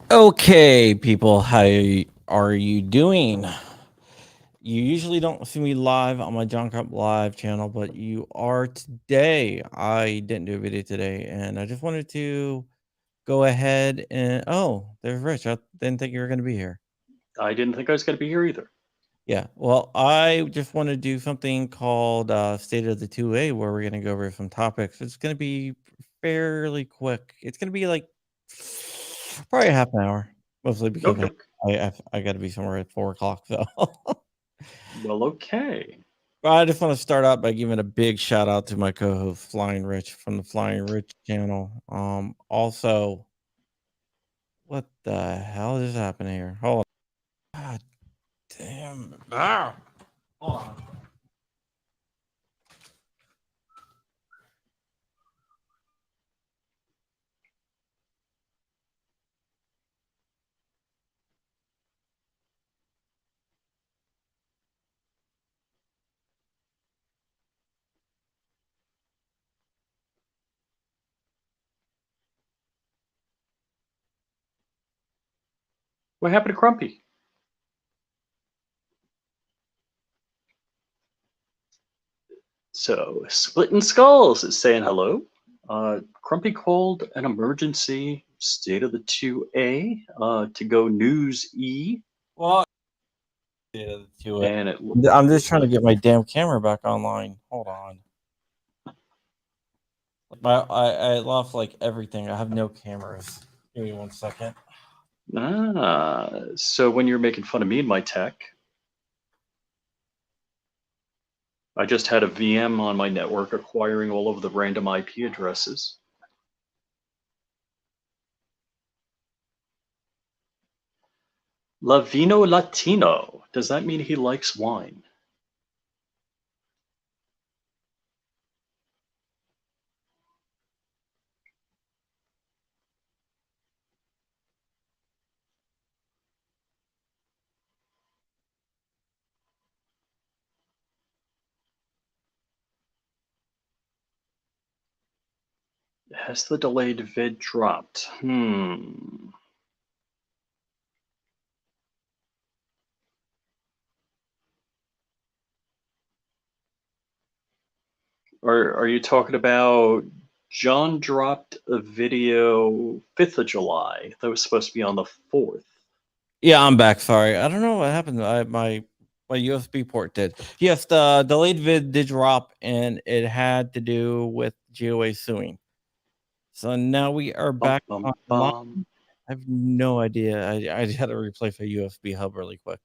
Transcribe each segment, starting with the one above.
Okay, people, how are you doing? You usually don't see me live on my John Cup Live channel, but you are today. I didn't do a video today, and I just wanted to go ahead and there's Rich. I didn't think you were going to be here. I didn't think I was going to be here either. Yeah, well, I just want to do something called State of the 2A where we're going to go over some topics. It's going to be fairly quick. It's going to be like probably half an hour, mostly because Okay. I got to be somewhere at 4 o'clock. So, Well, okay. but I just want to start out by giving a big shout out to my co-host Flying Rich from the Flying Rich channel. Also, what the hell is happening here? Hold on. God damn. Hold on. What happened to Crumpy? So, Splitting Skulls is saying hello. Crumpy called an emergency state of the 2A to go News E. Well, to it. And it I'm just trying to get my damn camera back online. Hold on. I lost like everything. I have no cameras. Give me 1 second. So when you're making fun of me and my tech, I just had a VM on my network acquiring all of the random IP addresses. Lavino Latino. Does that mean he likes wine? Has the delayed vid dropped? Are you talking about John dropped a video 5th of July that was supposed to be on the 4th? Yeah, I'm back. Sorry, I don't know what happened. My USB port did. Yes, the delayed vid did drop, and it had to do with GOA suing. So now we are Bum, back bum, online. bum. I have no idea. I had to replace a USB hub really quick.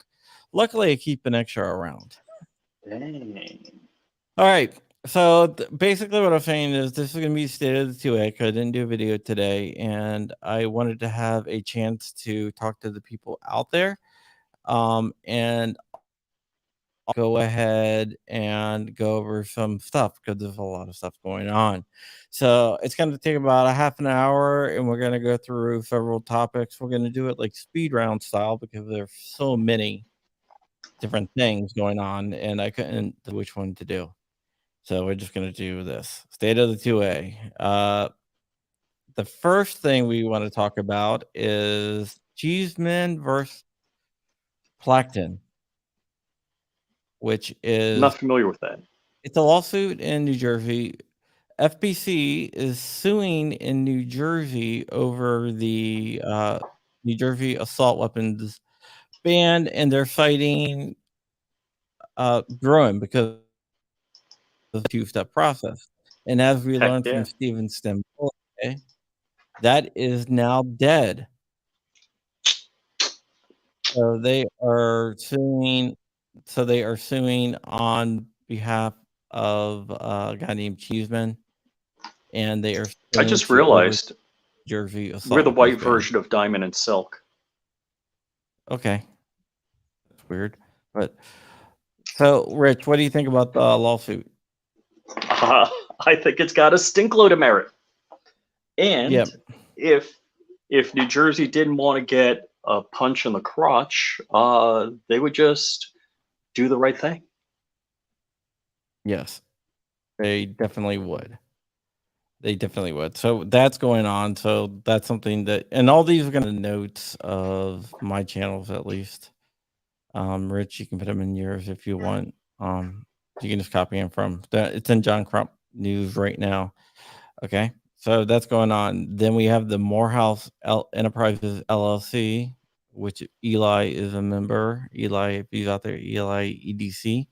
Luckily, I keep an extra around. Dang. All right. So basically, what I'm saying is this is going to be state of the 2A because I didn't do a video today, and I wanted to have a chance to talk to the people out there. And I'll go ahead and go over some stuff because there's a lot of stuff going on. So it's going to take about a half an hour, and we're going to go through several topics. We're going to do it like speed round style because there's so many different things going on, and I couldn't decide which one to do. So we're just going to do this state of the 2A. The first thing we want to talk about is Cheeseman versus Plectin, which I'm is not familiar with that. it's a lawsuit in New Jersey. FPC is suing in New Jersey over the New Jersey assault weapons ban, and they're citing Bruen because of the two-step process. And as we Heck learned from yeah. Stephen Stem, that is now dead. So they are suing. So they are suing on behalf of a guy named Cheeseman, and they are I suing just to over realized Jersey we're assault the weapons white ban. version of Diamond and Silk. Okay, that's weird. But so, Rich, what do you think about the lawsuit? I think it's got a stinkload of merit. And Yep. if New Jersey didn't want to get a punch in the crotch, they would just do the right thing. Yes, they definitely would. They definitely would. So that's going on. So that's something that, and all these are going to notes of my channels at least. Rich, you can put them in yours if you want. You can just copy them from it's in John Crump News right now. Okay. So that's going on. Then we have the Morehouse Enterprises LLC, which Eli is a member. Eli, if he's out there, Eli EDC.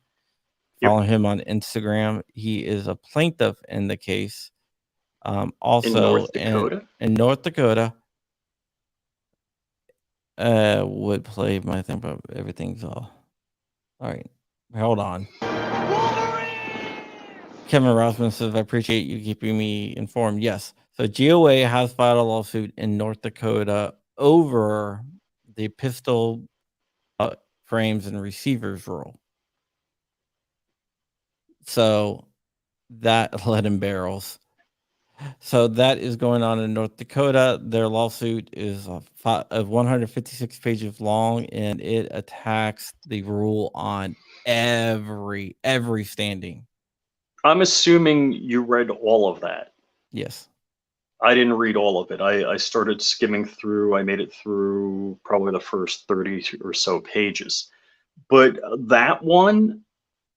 Yep. Follow him on Instagram. He is a plaintiff in the case. In Also North Dakota? in North Dakota, would play my thing, but everything's all right. Hold on. Kevin Rossman says, I appreciate you keeping me informed. Yes. So GOA has filed a lawsuit in North Dakota over the pistol frames and receivers rule. So that lead in barrels. So that is going on in North Dakota. Their lawsuit is 156 pages long, and it attacks the rule on every standing. I'm assuming you read all of that. Yes. I didn't read all of it. I started skimming through. I made it through probably the first 30 or so pages. But that one,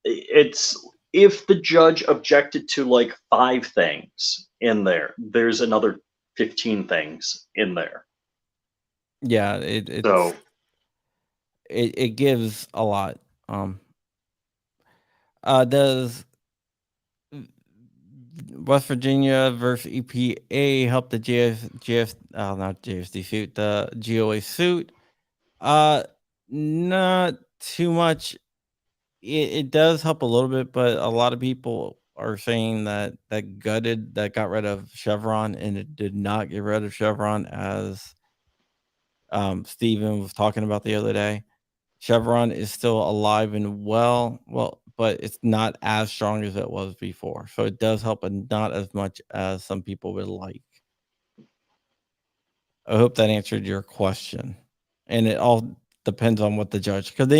it's if the judge objected to like 5 things in there, there's another 15 things in there. Yeah, So it gives a lot. Does West Virginia versus EPA help the not JSD suit, the GOA suit? Not too much. It does help a little bit, but a lot of people are saying that that got rid of Chevron, and it did not get rid of Chevron, as Steven was talking about the other day. Chevron is still alive and well, but it's not as strong as it was before. So it does help, but not as much as some people would like. I hope that answered your question. And it all depends on what the judge, because they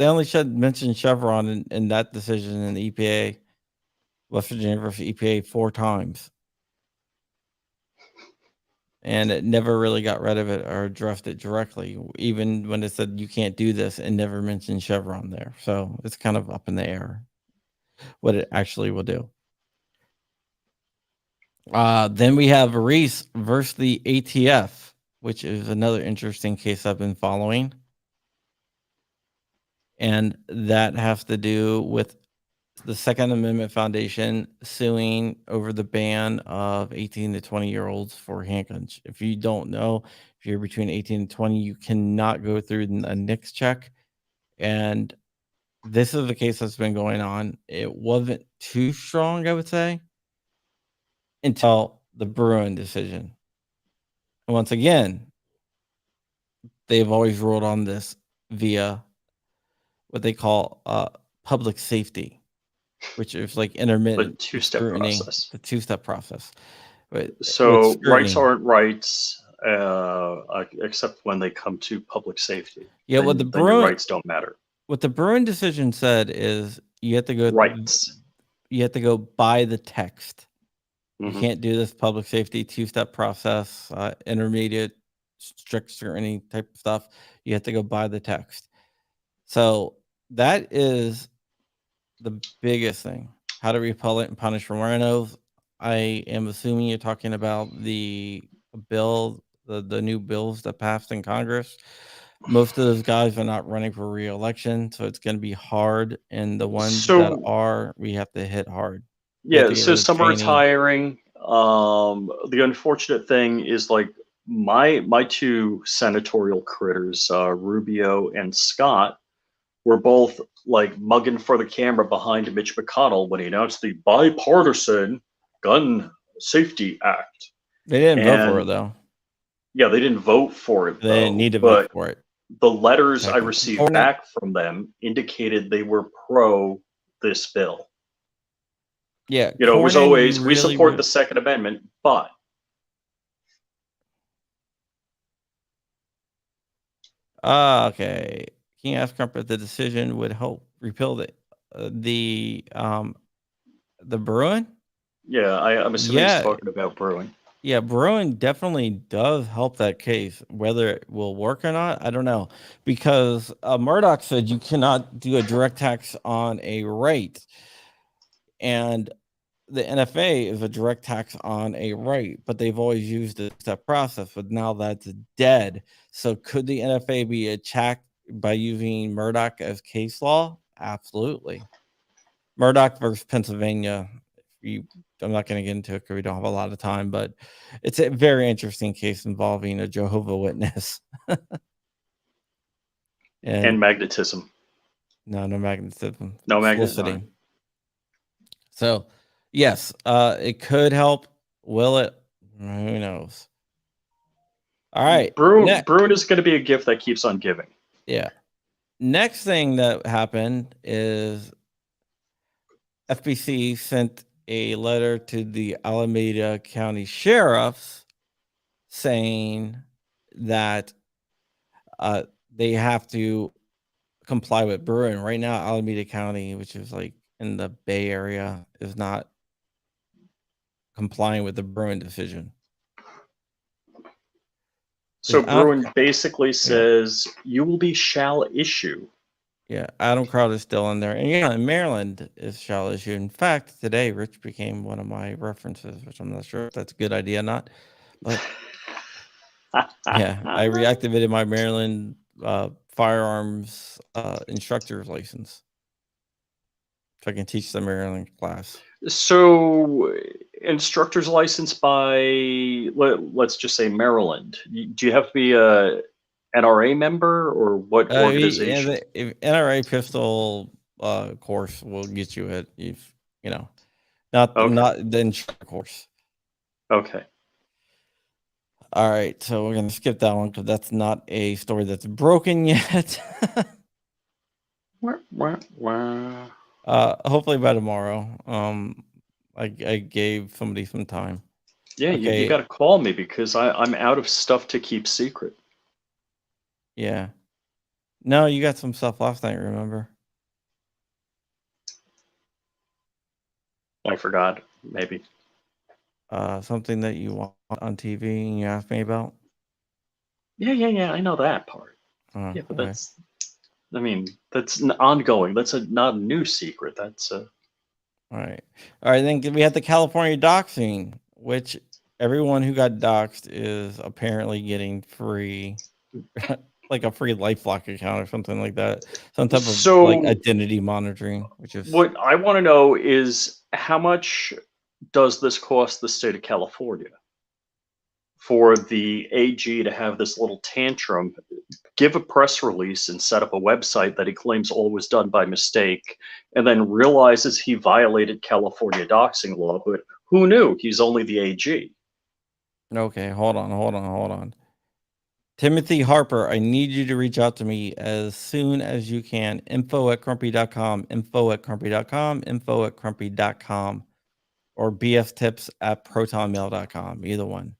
only mentioned Chevron in that decision in the EPA, West Virginia versus EPA 4 times. And it never really got rid of it or addressed it directly. Even when it said you can't do this, it never mentioned Chevron there. So it's kind of up in the air what it actually will do. Then we have Reese versus the ATF, which is another interesting case I've been following. And that has to do with the Second Amendment Foundation suing over the ban of 18 to 20-year-olds for handguns. If you don't know, if you're between 18 and 20, you cannot go through a NICS check. And this is the case that's been going on. It wasn't too strong, I would say, until the Bruen decision. And once again, they've always ruled on this via what they call public safety, which is like the intermittent 2-step scrutiny, process. the 2-step process. With So rights scrutiny. aren't rights, except when they come to public safety. Yeah, what the Then your Bruen rights don't matter. what the Bruen decision said is you have to Rights. go by the text. You Mhm. can't do this public safety 2-step process, intermediate, strict scrutiny type of stuff. You have to go by the text. So that is the biggest thing. How to repel it and punish Morenos. I am assuming you're talking about the bill, the new bills that passed in Congress. Most of those guys are not running for re-election, so it's going to be hard. And the ones that So are, we have to hit hard. We have yeah, to get so rid of some are Cheney. retiring. The unfortunate thing is like my 2 senatorial critters, Rubio and Scott, were both like mugging for the camera behind Mitch McConnell when he announced the bipartisan Gun Safety Act. They didn't vote for it And though. yeah, they didn't vote for it They didn't though, need to vote but for it. the letters I Technically. received back from them indicated they were pro this bill. Yeah, You know, it was Cornyn, you always, we really support would. the Second Amendment, but Okay. Can you ask Trump if the decision would help repeal the Bruen? Yeah, I'm assuming he's Yeah, talking about Bruen. yeah, Bruen definitely does help that case. Whether it will work or not, I don't know, because Murdoch said you cannot do a direct tax on a right, and the NFA is a direct tax on a right, but they've always used a step process, but now that's dead. So could the NFA be attacked by using Murdoch as case law? Absolutely. Murdoch versus Pennsylvania. I'm not going to get into it because we don't have a lot of time, but it's a very interesting case involving a Jehovah Witness. And And magnetism. no magnetism, No magnet. All right. soliciting. So, yes, it could help. Will it? Who knows? All right. Bruen is going to be a gift that keeps on giving. Yeah. Next thing that happened is FPC sent a letter to the Alameda County sheriffs saying that they have to comply with Bruen. Right now, Alameda County, which is like in the Bay Area, is not complying with the Bruen decision. So Bruen basically says you will be shall issue. Yeah, Adam Crowd is still in there. And yeah, in Maryland is shall issue. In fact, today Rich became one of my references, which I'm not sure if that's a good idea or not. But yeah, I reactivated my Maryland firearms instructor's license. So I can teach the Maryland class. So instructor's license by let's just say Maryland. Do you have to be a NRA member or what organization? The NRA pistol course will get you it. If you know, not the instructor course. Okay. All right, so we're gonna skip that one because that's not a story that's broken yet. Hopefully by tomorrow. I gave somebody some time. Yeah, okay. you got to call me because I'm out of stuff to keep secret. Yeah. No, you got some stuff last night, remember? I forgot, maybe. Something that you watched on TV and you asked me about? Yeah, I know that part. Yeah, but okay. that's ongoing. That's not a new secret. That's All right. Then we have the California doxing, which everyone who got doxed is apparently getting free, like a free LifeLock account or something like that. Some type of like identity monitoring, which is what I want to know is how much does this cost the state of California for the AG to have this little tantrum, give a press release and set up a website that he claims all was done by mistake, and then realizes he violated California doxing law, but who knew? He's only the AG. Okay, hold on. Timothy Harper, I need you to reach out to me as soon as you can. info@crumpy.com, info@crumpy.com, or bftips@protonmail.com, either one.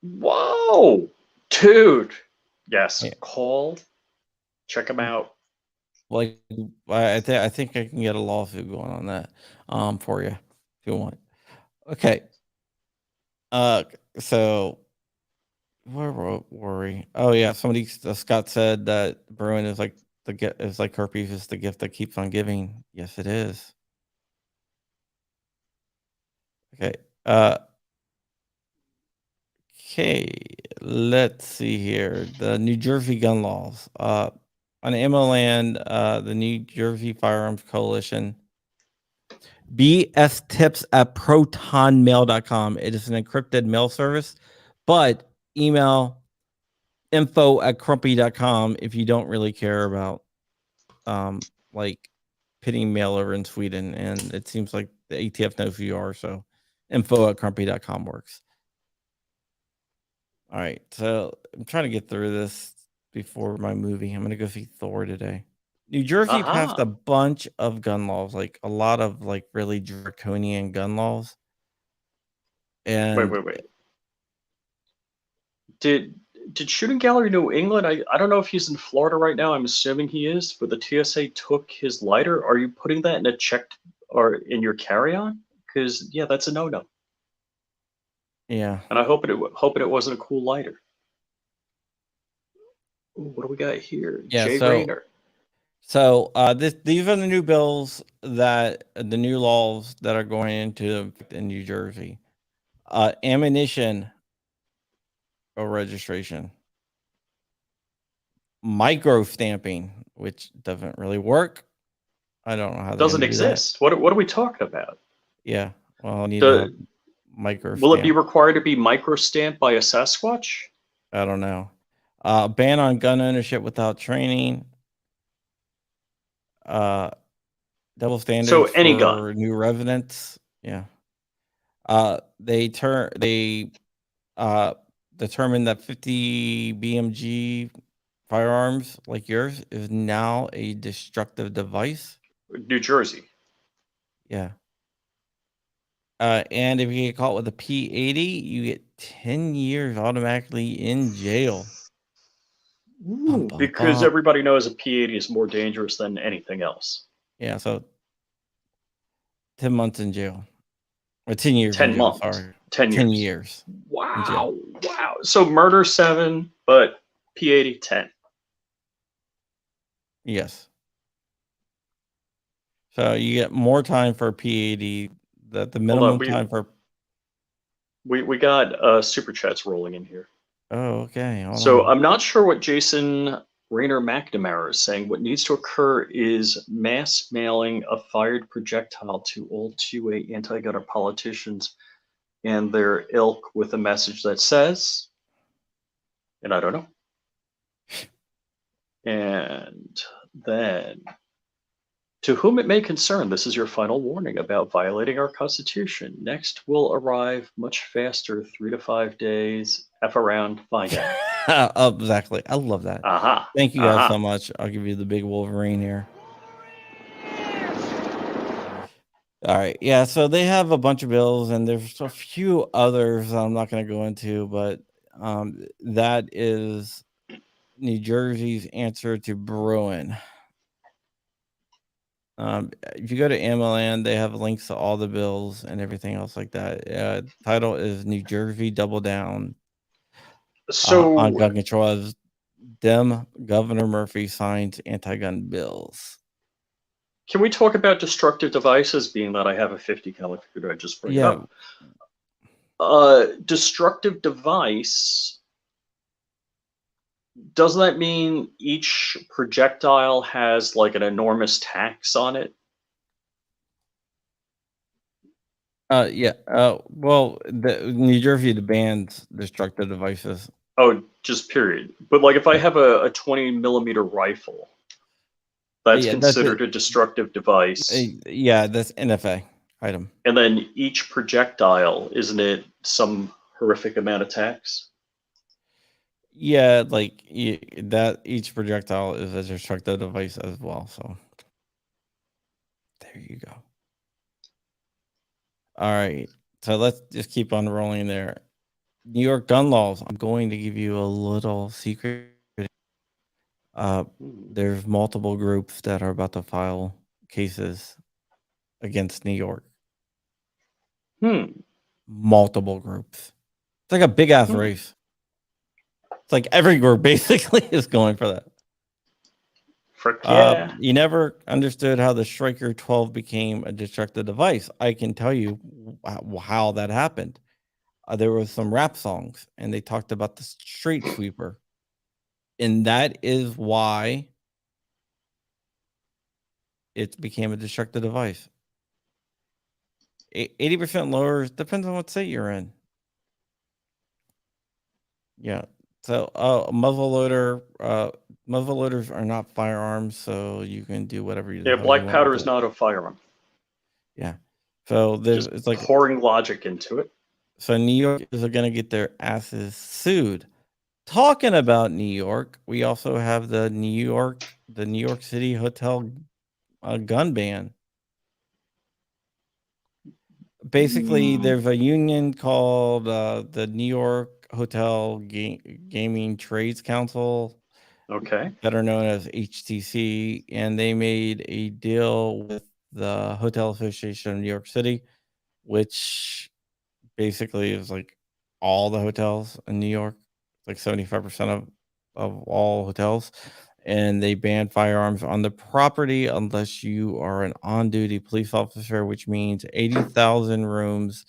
Whoa, dude. Yes, yeah. Call, check him out. Like, I think I can get a lawsuit going on that for you if you want. Okay. So where were we? Oh yeah, somebody Scott said that Bruen is like herpes is the gift that keeps on giving. Yes, it is. Okay. Okay, let's see here. The New Jersey gun laws. On ammo land, the New Jersey Firearms Coalition. bstips@protonmail.com. It is an encrypted mail service, but email info@crumpy.com if you don't really care about like pitting mail over in Sweden. And it seems like the ATF knows who you are, so info@crumpy.com works. All right, so I'm trying to get through this before my movie. I'm going to go see Thor today. New Jersey passed a bunch of gun laws, like a lot of like really draconian gun laws. And wait. Did Shooting Gallery New England? I don't know if he's in Florida right now. I'm assuming he is, but the TSA took his lighter. Are you putting that in a check or in your carry-on? because yeah, that's a no-no. Yeah. And I hope it wasn't a cool lighter. Ooh, what do we got here? Yeah. Jay Rayner. These are the new bills that the new laws that are going into effect in New Jersey. Ammunition or registration, micro stamping, which doesn't really work. I don't know how they're going Doesn't to do that. exist. What are we talking about? Yeah. Well, I need to micro Will it be stamp. required to be micro stamped by a Sasquatch? I don't know. Ban on gun ownership without training. Double standards any gun. for new residents. Yeah. They determined that 50 BMG firearms like yours is now a destructive device. New Jersey. Yeah. And if you get caught with a P80, you get 10 years automatically in jail. Ooh, because everybody knows a P80 is more dangerous than anything else. Yeah, so 10 months in jail. Or 10 years 10 in jail, months. sorry. 10 years. 10 years. Wow. Wow. So murder 7, but P80 10. Yes. So you get more time for P80. The minimum time for. We got super chats rolling in here. Oh, okay. So I'm not sure what Jason Rayner McNamara is saying. What needs to occur is mass mailing a fired projectile to all 2A anti-gunner politicians and their ilk with a message that says, and I don't know. And then, to whom it may concern, this is your final warning about violating our Constitution. Next will arrive much faster, 3 to 5 days. F around, find out. Exactly. I love that. Aha. Thank you guys so much. I'll give you the big Wolverine here. All right. Yeah. So they have a bunch of bills, and there's a few others I'm not going to go into, but that is New Jersey's answer to Bruen. If you go to AMLand, they have links to all the bills and everything else like that. Title is New Jersey Double Down on gun control as Governor Murphy signs anti-gun bills. Can we talk about destructive devices, being that I have a 50 caliber? Could I just bring it up? Destructive device, doesn't that mean each projectile has like an enormous tax on it? Yeah. Well, New Jersey bans destructive devices. Oh, just period. But like if I have a 20 millimeter rifle, that's considered a destructive device. Yeah, that's NFA item. And then each projectile, isn't it some horrific amount of tax? Yeah, like that each projectile is a destructive device as well. So there you go. All right. So let's just keep on rolling there. New York gun laws. I'm going to give you a little secret. There's multiple groups that are about to file cases against New York. Multiple groups. It's like a big ass race. It's like every group basically is going for that. Frick yeah. You never understood how the Striker 12 became a destructive device. I can tell you how that happened. There was some rap songs, and they talked about the street sweeper. And that is why it became a destructive device. 80% lower depends on what state you're in. Yeah. So muzzle loaders are not firearms, so you can do whatever you. Yeah, black powder is not a firearm. Yeah. So there's it's like pouring logic into it. So New York is going to get their asses sued. Talking about New York, we also have the New York City hotel gun ban. Basically, there's a union called the New York Hotel Gaming Trades Council. Okay. Better known as HTC, and they made a deal with the Hotel Association of New York City which basically is like all the hotels in New York, like 75% of all hotels. And they ban firearms on the property unless you are an on-duty police officer, which means 80,000 rooms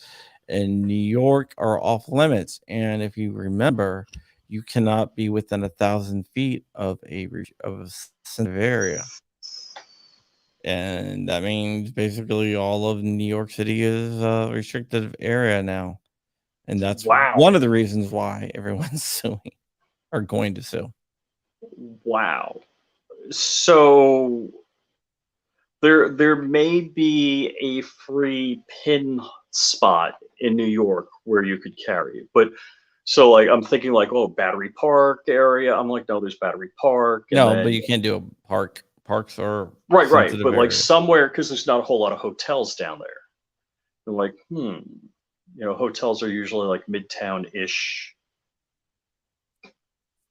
in New York are off limits. And if you remember, you cannot be within 1,000 feet of a sensitive area. And that means basically all of New York City is a restricted area now. And that's Wow. one of the reasons why everyone's suing or going to sue. Wow. So there may be a free pin spot in New York where you could carry it. But so like I'm thinking like, oh, Battery Park area. I'm like, no, there's Battery Park. And No, then, but you can't do a park. Parks are right. But like areas. somewhere, because there's not a whole lot of hotels down there. They're like, hotels are usually like midtown-ish.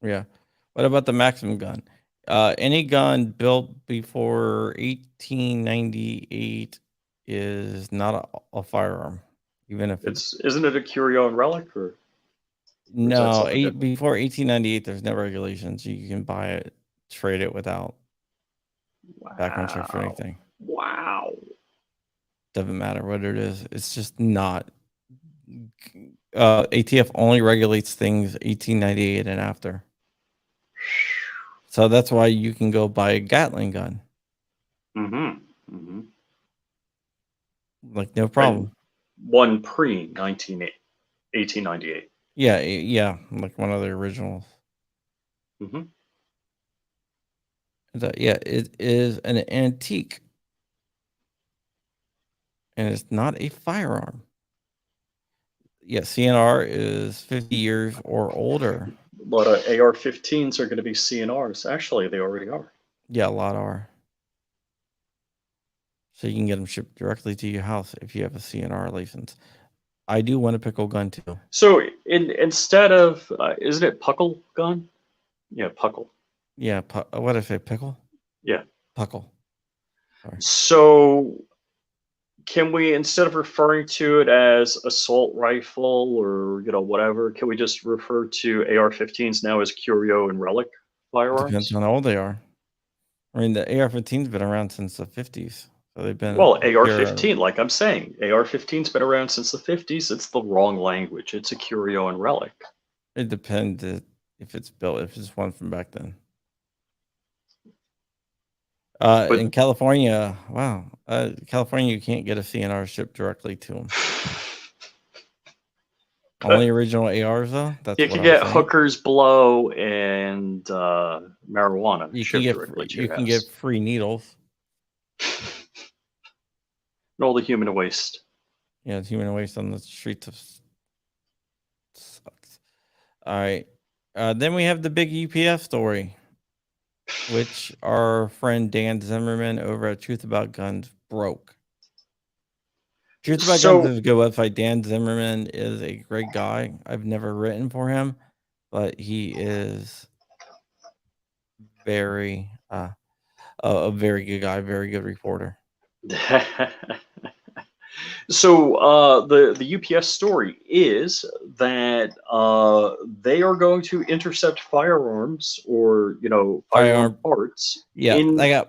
Yeah. What about the Maxim gun? Any gun built before 1898 is not a firearm, even if Isn't it a curio and relic or is that no something different? before 1898. There's no regulations. You can buy it, trade it without background checks or anything. Wow. Doesn't matter what it is. It's just not. ATF only regulates things 1898 and after. So that's why you can go buy a Gatling gun. Like, no problem. And one pre-1898. Yeah, like one of the originals. Yeah, it is an antique. And it's not a firearm. Yeah, CNR is 50 years or older. A lot of AR-15s are going to be CNRs. Actually, they already are. Yeah, a lot are. So you can get them shipped directly to your house if you have a CNR license. I do want a pickle gun too. So instead of, isn't it Puckle gun? Yeah, Puckle. Yeah, what did I say, pickle? Yeah. Puckle. Sorry. So can we, instead of referring to it as assault rifle or whatever, can we just refer to AR-15s now as curio and relic firearms? Depends on how old they are. I mean, the AR-15's been around since the 50s. So they've been AR-15, like I'm saying, AR-15's been around since the 50s. It's the wrong language. It's a curio and relic. It depends if it's built, if it's one from back then. In California, wow. California, you can't get a CNR shipped directly to them. Only original ARs, though? That's you can get hookers blow and marijuana shipped directly to your house. You can get free needles. And all the human waste. Yeah, it's human waste on the streets of sucks. All right. Then we have the big UPF story, which our friend Dan Zimmerman over at Truth About Guns broke. Truth About Guns is a good website. Dan Zimmerman is a great guy. I've never written for him, but he is very a very good guy, very good reporter. So the UPS story is that they are going to intercept firearms or firearm parts in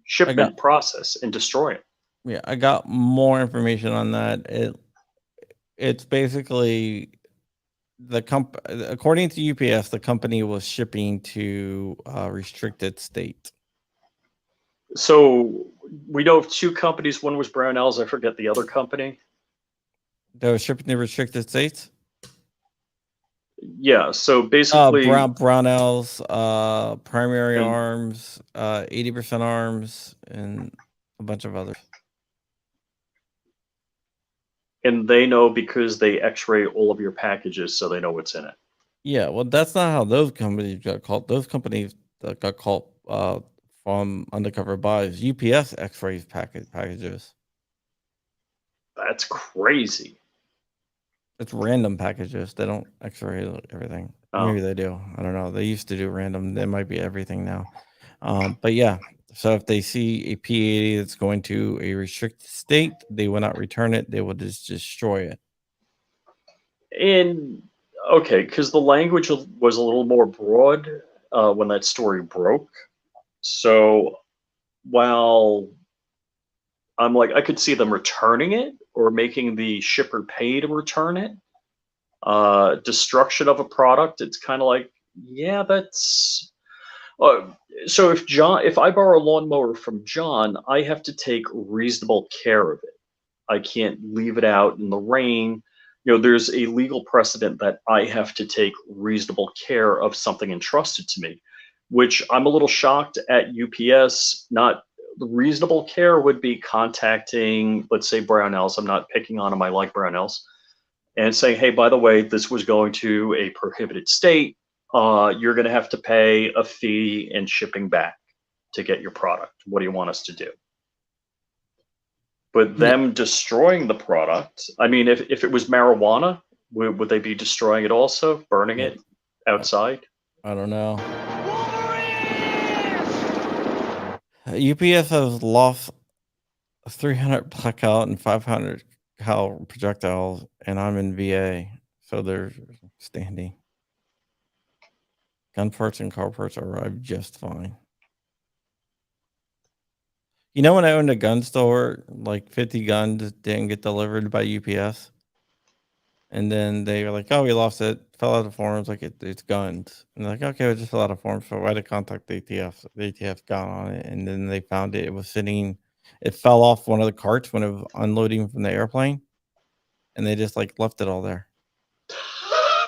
shipment process and destroy it. Yeah, I got more information on that. It's basically according to UPS, the company was shipping to restricted state. So we know of two companies. One was Brownells. I forget the other company. They were shipping to restricted states? Yeah, so basically Brownells, Primary Arms, 80% Arms, and a bunch of others. And they know because they x-ray all of your packages, so they know what's in it. Yeah, well, that's not how those companies got caught. Those companies that got caught from undercover buys. UPS x-rays packages. That's crazy. It's random packages. They don't x-ray everything. Oh. Maybe they do. I don't know. They used to do random. They might be everything now. But yeah. So if they see a P80 that's going to a restricted state, they will not return it. They will just destroy it. And okay, because the language was a little more broad when that story broke. So while I'm like, I could see them returning it or making the shipper pay to return it. Destruction of a product, it's kind of like, yeah, that's. So if I borrow a lawnmower from John, I have to take reasonable care of it. I can't leave it out in the rain. There's a legal precedent that I have to take reasonable care of something entrusted to me, which I'm a little shocked at UPS. Not reasonable care would be contacting, let's say, Brownells. I'm not picking on them. I like Brownells. And saying, hey, by the way, this was going to a prohibited state. You're going to have to pay a fee and shipping back to get your product. What do you want us to do? But them destroying the product, I mean, if it was marijuana, would they be destroying it also, burning it outside? I don't know. UPS has lost 300 blackout and 500 cal projectiles, and I'm in VA, so they're standing. Gun parts and car parts arrived just fine. When I owned a gun store, like 50 guns didn't get delivered by UPS. And then they were like, oh, we lost it. Fill out the forms. Like, it's guns. And they're like, okay, we'll just fill out a form. So why to contact the ATF? So the ATF got on it. And then they found it. It was sitting, it fell off one of the carts when it was unloading from the airplane. And they just left it all there.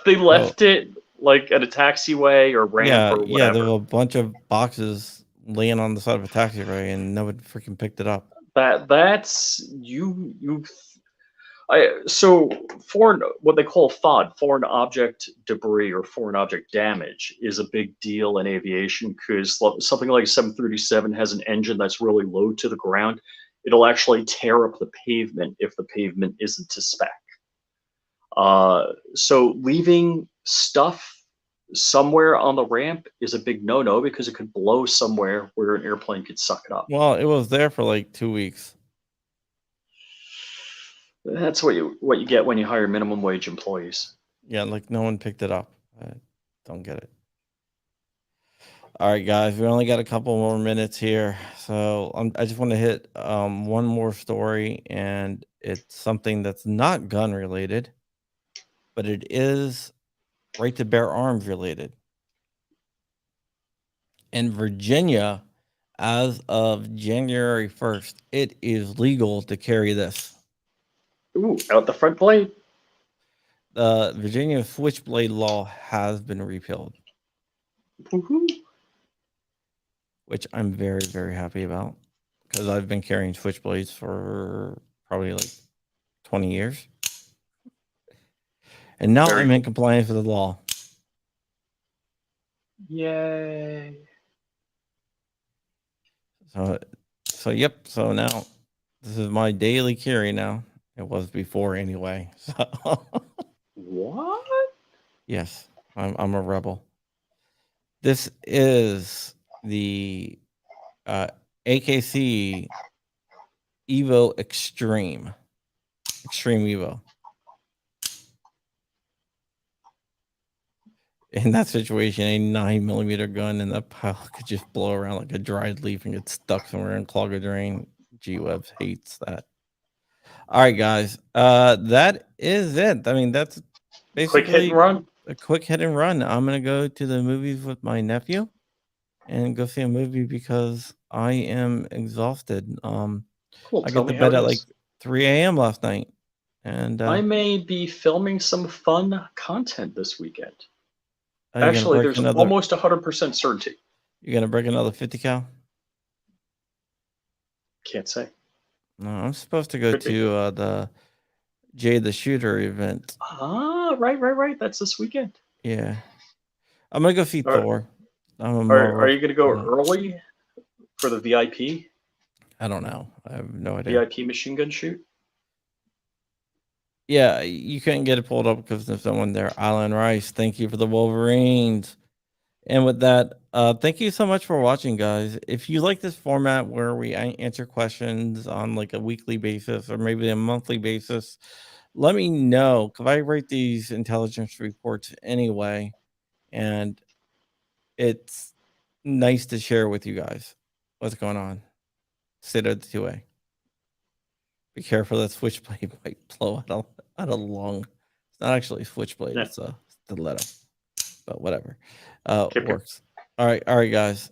They left it like at a taxiway or ramp or whatever. Yeah, there were a bunch of boxes laying on the side of a taxiway, and nobody freaking picked it up. That's so foreign, what they call FOD, foreign object debris or foreign object damage, is a big deal in aviation because something like a 737 has an engine that's really low to the ground. It'll actually tear up the pavement if the pavement isn't to spec. So leaving stuff somewhere on the ramp is a big no-no because it could blow somewhere where an airplane could suck it up. Well, it was there for like 2 weeks. That's what you get when you hire minimum wage employees. Yeah, no one picked it up. I don't get it. All right, guys, we only got a couple more minutes here, so I just want to hit one more story, and it's something that's not gun related, but it is right to bear arms related. In Virginia, as of January 1st, it is legal to carry this. Ooh, out the front blade. The Virginia switchblade law has been repealed. Woo-hoo. Which I'm very, very happy about because I've been carrying switchblades for probably 20 years. And now I'm in compliance with the law. Yay. So yep. So now this is my daily carry now. It was before anyway. So what? Yes, I'm a rebel. This is the AKC Evo Extreme Evo. In that situation, a 9mm gun in that pile could just blow around like a dried leaf and get stuck somewhere and clog a drain. G-Webs hates that. All right, guys. That is it. I mean, that's basically quick hit and run. A quick hit and run. I'm gonna go to the movies with my nephew and go see a movie because I am exhausted. Cool. I got to bed at 3 a.m. last night, and I may be filming some fun content this weekend. Oh, actually, there's almost 100% certainty. You're gonna break another 50 cal? Can't say. No, I'm supposed to go to the Jay the Shooter event. Ah, right. That's this weekend. Yeah, I'm gonna go see Thor. Are you gonna go early for the VIP? I don't know. I have no idea. VIP machine gun shoot. Yeah, you couldn't get it pulled up because there's someone there. RHYS, thank you for the Wolverines. And with that, Thank you so much for watching, guys. If you like this format where we answer questions on like a weekly basis or maybe a monthly basis, let me know because I write these intelligence reports anyway, and it's nice to share with you guys what's going on. State of the 2A. Be careful, that switchblade might blow out a lung. It's not actually a switchblade, Yeah. it's a stiletto. But whatever. Keep going. Works. All right, guys.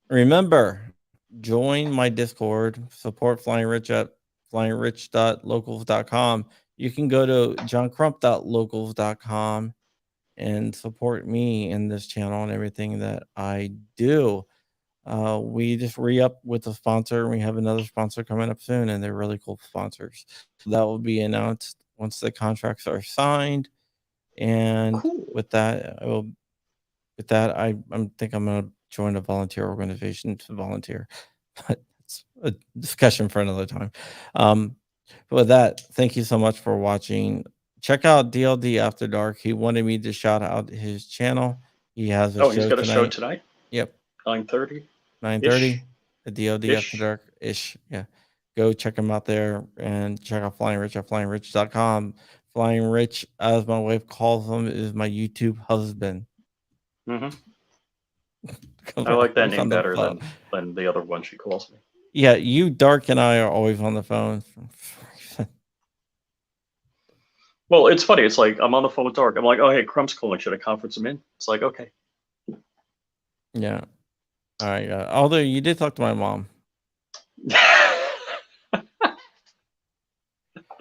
Remember, join my Discord, support Flying Rich at flyingrich.locals.com. You can go to johncrump.locals.com and support me in this channel and everything that I do. We just re-up with a sponsor. We have another sponsor coming up soon, and they're really cool sponsors. So that will be announced once the contracts are signed. And Cool. with that, I think I'm gonna join a volunteer organization to volunteer, but it's a discussion for another time. But with that, thank you so much for watching. Check out DLD After Dark. He wanted me to shout out his channel. He has a Oh, show he's got a show tonight. tonight. Yep, 9:30. 9:30. The DLD After Ish. Dark ish. Yeah, go check him out there and check out Flying Rich at flyingrich.com. Flying Rich, as my wife calls him, is my YouTube husband. Mm-hmm. I We're like that always name on the better phone. than the other one she calls me. Yeah, you, Dark, and I are always on the phone. Well, it's funny. It's like I'm on the phone with Dark. I'm like, oh, hey, Crump's calling. Should I conference him in? It's like, okay. Yeah. All right. Although you did talk to my mom.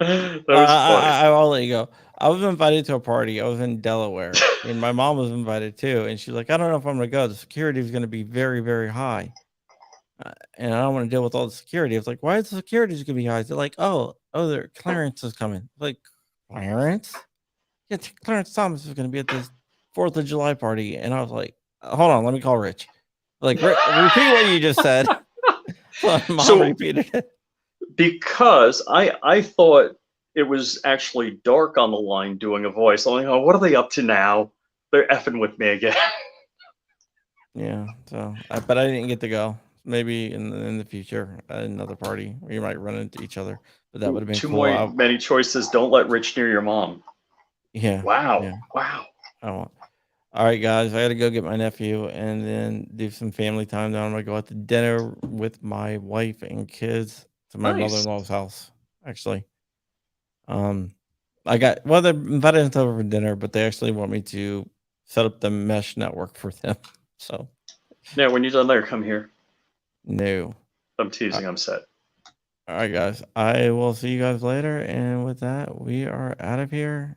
That was funny. I'll let you go. I was invited to a party. I was in Delaware, and my mom was invited too. And she's like, I don't know if I'm going to go. The security is going to be very, very high. And I don't want to deal with all the security. It's like, why is the security going to be high? They're like, oh, their clearance is coming. Like, clearance? Yeah, Clarence Thomas is going to be at this 4th of July party. And I was like, hold on, let me call Rich. Like, repeat what you just said. So mom repeated it. Because I thought it was actually Dark on the line doing a voice. I'm like, oh, what are they up to now? They're effing with me again. Yeah. So, but I didn't get to go. Maybe in the future, at another party, we might run into each other. But that would have been Too cool. many choices. Don't let Rich near your mom. Yeah. Wow. Yeah. Wow. I won't. All right, guys, I got to go get my nephew and then do some family time. Then I'm going to go out to dinner with my wife and kids to my mother-in-law's house, actually. They're invited us over for dinner, but they actually want me to set up the mesh network for them. So, yeah, when you're done there, come here. No. I'm teasing. I'm set. All right, guys. I will see you guys later. And with that, we are out of here.